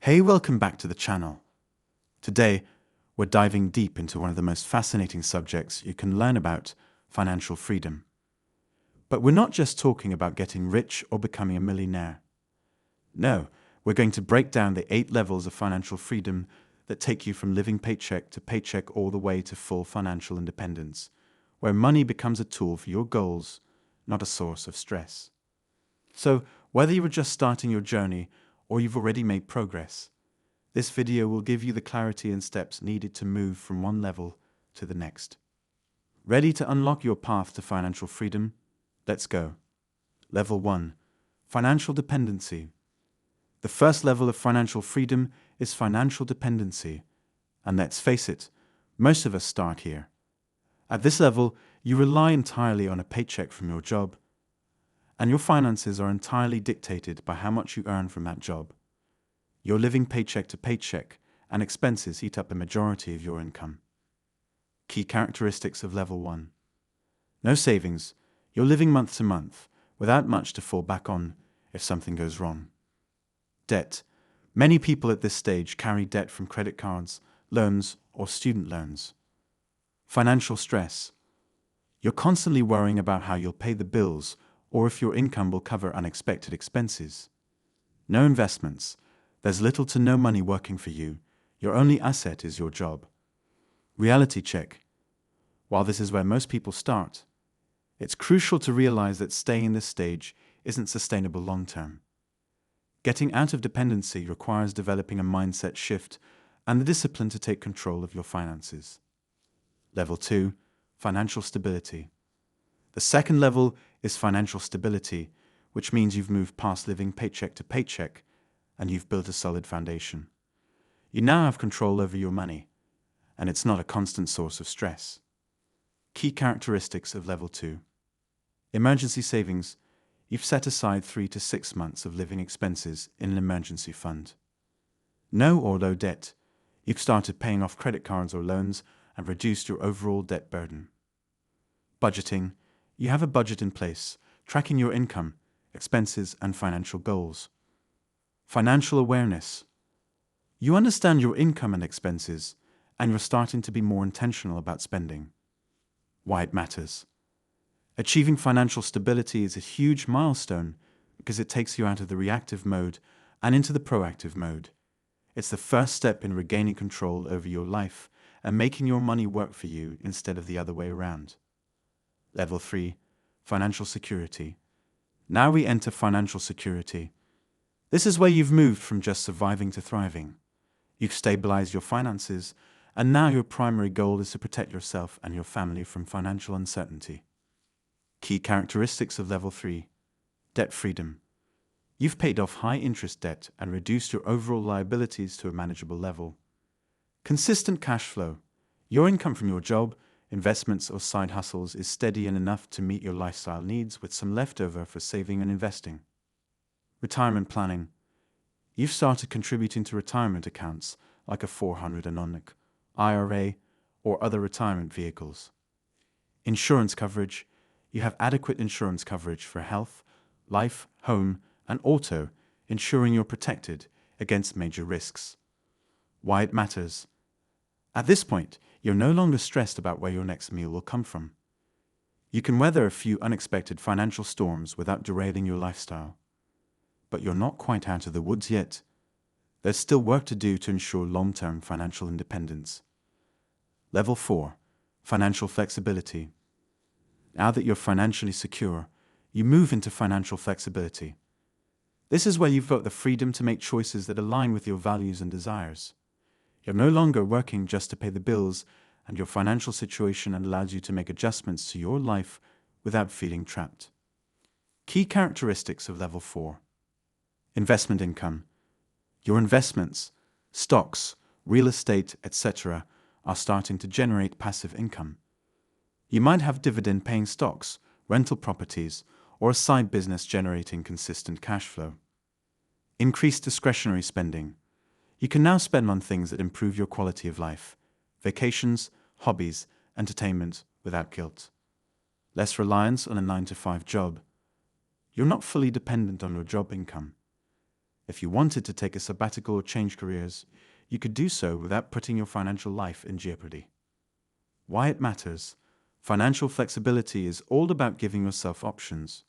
Hey, welcome back to the channel. Today, we're diving deep into one of the most fascinating subjects you can learn about, financial freedom. But we're not just talking about getting rich or becoming a millionaire. No, we're going to break down the 8 levels of financial freedom that take you from living paycheck to paycheck all the way to full financial independence, where money becomes a tool for your goals, not a source of stress. So, whether you are just starting your journey or you've already made progress, this video will give you the clarity and steps needed to move from one level to the next. Ready to unlock your path to financial freedom? Let's go. Level 1. Financial dependency. The first level of financial freedom is financial dependency. And let's face it, most of us start here. At this level, you rely entirely on a paycheck from your job, and your finances are entirely dictated by how much you earn from that job. You're living paycheck to paycheck, and expenses eat up a majority of your income. Key characteristics of Level 1. No savings. You're living month to month, without much to fall back on if something goes wrong. Debt. Many people at this stage carry debt from credit cards, loans, or student loans. Financial stress. You're constantly worrying about how you'll pay the bills or if your income will cover unexpected expenses. No investments. There's little to no money working for you. Your only asset is your job. Reality check. While this is where most people start, it's crucial to realize that staying in this stage isn't sustainable long term. Getting out of dependency requires developing a mindset shift and the discipline to take control of your finances. Level 2. Financial stability. The second level is financial stability, which means you've moved past living paycheck to paycheck and you've built a solid foundation. You now have control over your money, and it's not a constant source of stress. Key characteristics of Level 2. Emergency savings. You've set aside 3 to 6 months of living expenses in an emergency fund. No or low debt. You've started paying off credit cards or loans and reduced your overall debt burden. Budgeting. You have a budget in place, tracking your income, expenses, and financial goals. Financial awareness. You understand your income and expenses, and you're starting to be more intentional about spending. Why it matters. Achieving financial stability is a huge milestone because it takes you out of the reactive mode and into the proactive mode. It's the first step in regaining control over your life and making your money work for you instead of the other way around. Level 3. Financial security. Now we enter financial security. This is where you've moved from just surviving to thriving. You've stabilized your finances, and now your primary goal is to protect yourself and your family from financial uncertainty. Key characteristics of Level 3. Debt freedom. You've paid off high-interest debt and reduced your overall liabilities to a manageable level. Consistent cash flow. Your income from your job, investments, or side hustles is steady and enough to meet your lifestyle needs with some leftover for saving and investing. Retirement planning. You've started contributing to retirement accounts like a 401k, IRA, or other retirement vehicles. Insurance coverage. You have adequate insurance coverage for health, life, home, and auto, ensuring you're protected against major risks. Why it matters. At this point, you're no longer stressed about where your next meal will come from. You can weather a few unexpected financial storms without derailing your lifestyle. But you're not quite out of the woods yet. There's still work to do to ensure long-term financial independence. Level 4. Financial flexibility. Now that you're financially secure, you move into financial flexibility. This is where you've got the freedom to make choices that align with your values and desires. You're no longer working just to pay the bills, and your financial situation allows you to make adjustments to your life without feeling trapped. Key characteristics of Level 4. Investment income. Your investments, stocks, real estate, etc., are starting to generate passive income. You might have dividend-paying stocks, rental properties, or a side business generating consistent cash flow. Increased discretionary spending. You can now spend on things that improve your quality of life, vacations, hobbies, entertainment, without guilt. Less reliance on a 9-to-5 job. You're not fully dependent on your job income. If you wanted to take a sabbatical or change careers, you could do so without putting your financial life in jeopardy. Why it matters. Financial flexibility is all about giving yourself options.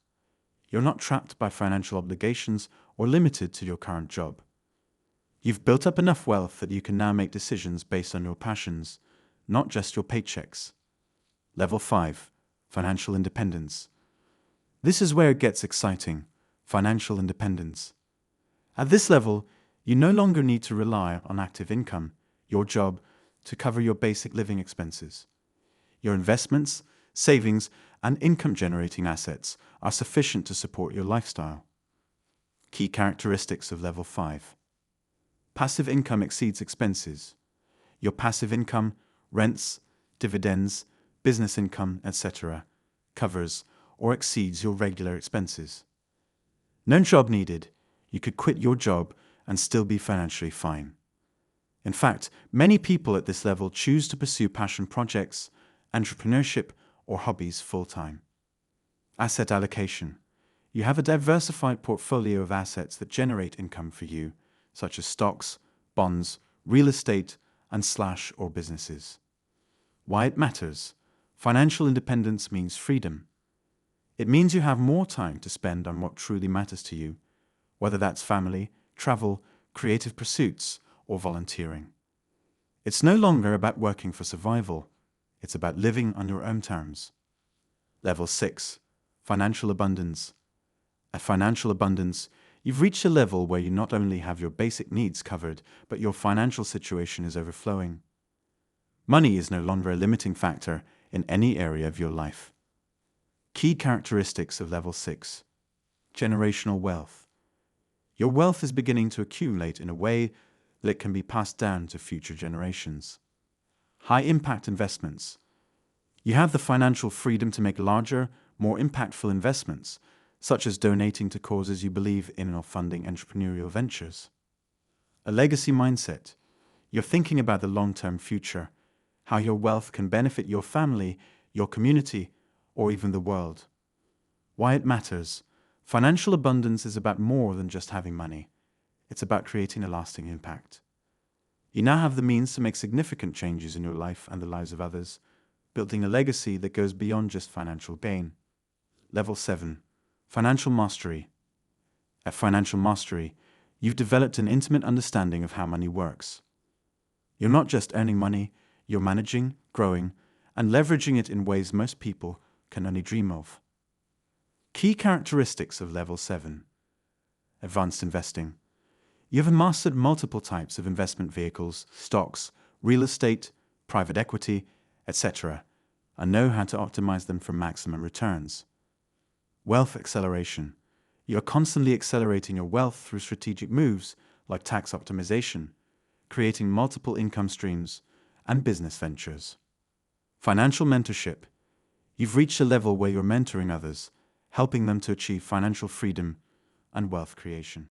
You're not trapped by financial obligations or limited to your current job. You've built up enough wealth that you can now make decisions based on your passions, not just your paychecks. Level 5. Financial independence. This is where it gets exciting. Financial independence. At this level, you no longer need to rely on active income, your job, to cover your basic living expenses. Your investments, savings, and income-generating assets are sufficient to support your lifestyle. Key characteristics of Level 5. Passive income exceeds expenses. Your passive income, rents, dividends, business income, etc., covers or exceeds your regular expenses. No job needed. You could quit your job and still be financially fine. In fact, many people at this level choose to pursue passion projects, entrepreneurship, or hobbies full-time. Asset allocation. You have a diversified portfolio of assets that generate income for you, such as stocks, bonds, real estate, and or businesses. Why it matters. Financial independence means freedom. It means you have more time to spend on what truly matters to you, whether that's family, travel, creative pursuits, or volunteering. It's no longer about working for survival. It's about living on your own terms. Level 6. Financial abundance. At financial abundance, you've reached a level where you not only have your basic needs covered, but your financial situation is overflowing. Money is no longer a limiting factor in any area of your life. Key characteristics of Level 6. Generational wealth. Your wealth is beginning to accumulate in a way that it can be passed down to future generations. High-impact investments. You have the financial freedom to make larger, more impactful investments, such as donating to causes you believe in or funding entrepreneurial ventures. A legacy mindset. You're thinking about the long-term future, how your wealth can benefit your family, your community, or even the world. Why it matters. Financial abundance is about more than just having money. It's about creating a lasting impact. You now have the means to make significant changes in your life and the lives of others, building a legacy that goes beyond just financial gain. Level 7. Financial mastery. At financial mastery, you've developed an intimate understanding of how money works. You're not just earning money, you're managing, growing, and leveraging it in ways most people can only dream of. Key characteristics of Level 7. Advanced investing. You have mastered multiple types of investment vehicles, stocks, real estate, private equity, etc., and know how to optimize them for maximum returns. Wealth acceleration. You are constantly accelerating your wealth through strategic moves like tax optimization, creating multiple income streams, and business ventures. Financial mentorship. You've reached a level where you're mentoring others, helping them to achieve financial freedom and wealth creation.